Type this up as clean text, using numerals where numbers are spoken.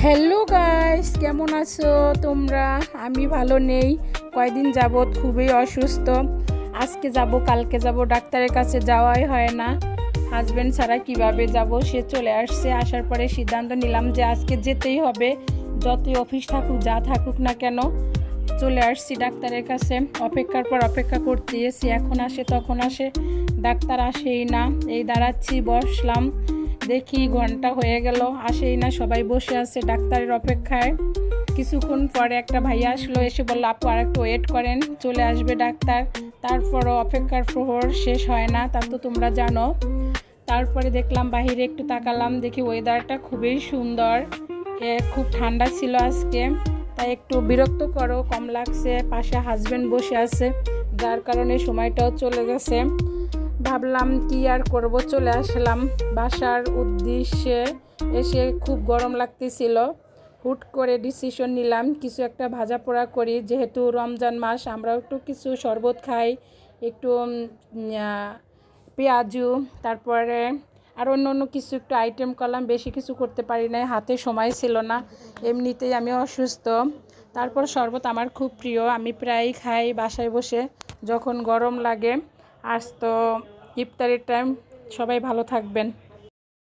Hello guys, কেমন আছো তোমরা? আমি ভালো নেই, কয়দিন যাবৎ খুবই অসুস্থ। আজকে যাব, কালকে যাব, ডাক্তারের কাছে যাওয়াই হয় না। হাজব্যান্ড ছাড়া কিভাবে যাব? সে চলে আসছে, আসার পরে সিদ্ধান্ত নিলাম যে আজকে যেতেই হবে, যতই অফিস থাকুক যা থাকুক না কেন। চলে আসছি ডাক্তারের কাছে, অপেক্ষার পর অপেক্ষা করতেছি, এখন আসে তখন আসে, ডাক্তার আসেই না। এই দাঁড়াচ্ছি, বসলাম, দেখি ঘন্টা হয়ে গেল, আসেই না। সবাই বসে আছে ডাক্তারের অপেক্ষায়। কিছুক্ষণ পরে একটা ভাইয়া আসলো, এসে বললো আপু আর একটু ওয়েট করেন, চলে আসবে ডাক্তার। তারপরও অপেক্ষার প্রহর শেষ হয় না, তা তো তোমরা জানো। তারপরে দেখলাম বাহিরে একটু তাকালাম, দেখি ওয়েদারটা খুবই সুন্দর, খুব ঠান্ডা ছিল আজকে, তাই একটু বিরক্তকরও কম লাগছে। পাশে হাজব্যান্ড বসে আছে, যার কারণে সময়টাও চলে গেছে। ভাবলাম কি আর করব, চলে আসলাম বাসার উদ্দেশ্যে। এসে খুব গরম লাগতেছিল, হুট করে ডিসিশন নিলাম কিছু একটা ভাজা পোড়া করি, যেহেতু রমজান মাস, আমরাও একটু কিছু শরবত খাই, একটু পেঁয়াজু, তারপরে আর অন্য কিছু একটু আইটেম করলাম। বেশি কিছু করতে পারি না, হাতে সময় ছিল না, এমনিতেই আমি অসুস্থ। তারপর শরবত আমার খুব প্রিয়, আমি প্রায়ই খাই বাসায় বসে যখন গরম লাগে। আজ তো ইফতারের টাইম, সবাই ভালো থাকবেন।